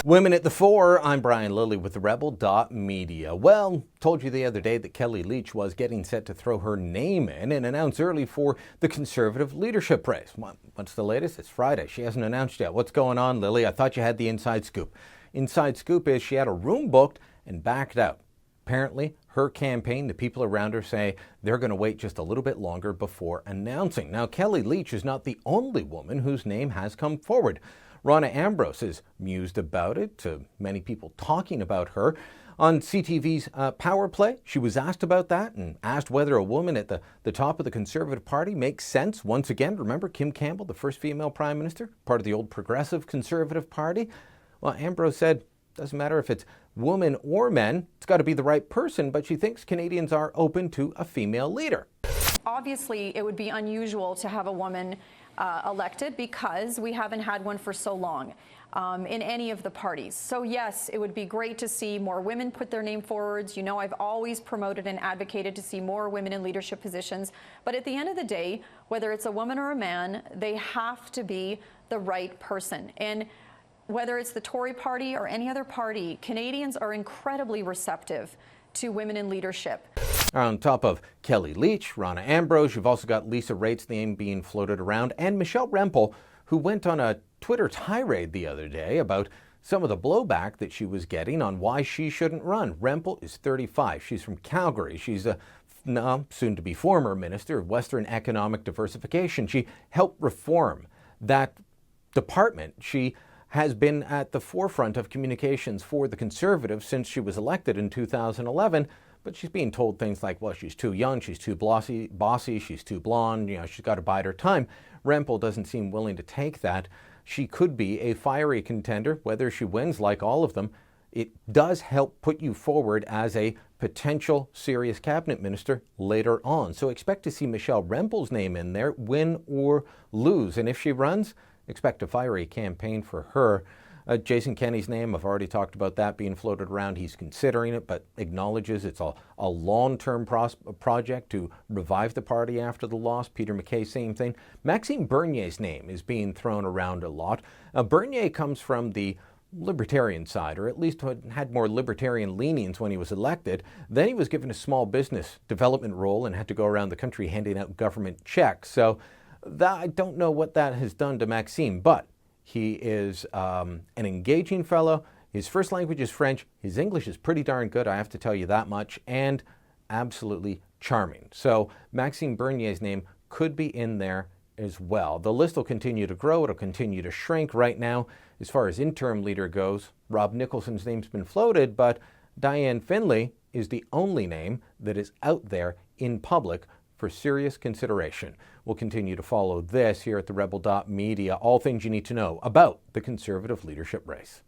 Women at the fore, I'm Brian Lilley with TheRebel.Media. Well, told you the other day that Kellie Leitch was getting set to throw her name in and announce early for the Conservative leadership race. What's the latest? It's Friday. She hasn't announced yet. What's going on, Lilley? I thought you had the inside scoop. Inside scoop is she had a room booked and backed out. Apparently, her campaign, the people around her say they're going to wait just a little bit longer before announcing. Now, Kellie Leitch is not the only woman whose name has come forward. Rona Ambrose is mused about it, many people talking about her. On CTV's Power Play, she was asked about that and asked whether a woman at the top of the Conservative Party makes sense. Once again, remember Kim Campbell, the first female Prime Minister, part of the old Progressive Conservative Party? Well, Ambrose said, doesn't matter if it's woman or men, it's got to be the right person, but she thinks Canadians are open to a female leader. Obviously, it would be unusual to have a woman elected because we haven't had one for so long in any of the parties. So yes, it would be great to see more women put their name forwards. You know, I've always promoted and advocated to see more women in leadership positions. But at the end of the day, whether it's a woman or a man, they have to be the right person. And whether it's the Tory party or any other party, Canadians are incredibly receptive to women in leadership. On top of Kellie Leitch, Rona Ambrose, you've also got Lisa Raitt's name being floated around, and Michelle Rempel, who went on a Twitter tirade the other day about some of the blowback that she was getting on why she shouldn't run. Rempel is 35. She's from Calgary. She's a soon-to-be former Minister of Western Economic Diversification. She helped reform that department. She has been at the forefront of communications for the Conservatives since she was elected in 2011, but she's being told things like, well, she's too young, she's too bossy, she's too blonde, she's got to bide her time. Rempel doesn't seem willing to take that. She could be a fiery contender, whether she wins like all of them. It does help put you forward as a potential serious cabinet minister later on. So expect to see Michelle Rempel's name in there, win or lose. And if she runs, expect a fiery campaign for her. Jason Kenney's name, I've already talked about that being floated around. He's considering it, but acknowledges it's a long-term project to revive the party after the loss. Peter MacKay, same thing. Maxime Bernier's name is being thrown around a lot. Bernier comes from the libertarian side, or at least had more libertarian leanings when he was elected. Then he was given a small business development role and had to go around the country handing out government checks. So I don't know what that has done to Maxime, but he is an engaging fellow. His first language is French. His English is pretty darn good, I have to tell you that much, and absolutely charming. So Maxime Bernier's name could be in there as well. The list will continue to grow. It'll continue to shrink. Right now, as far as interim leader goes, Rob Nicholson's name's been floated, but Dianne Findlay is the only name that is out there in public for serious consideration. We'll continue to follow this here at TheRebel.Media, all things you need to know about the Conservative leadership race.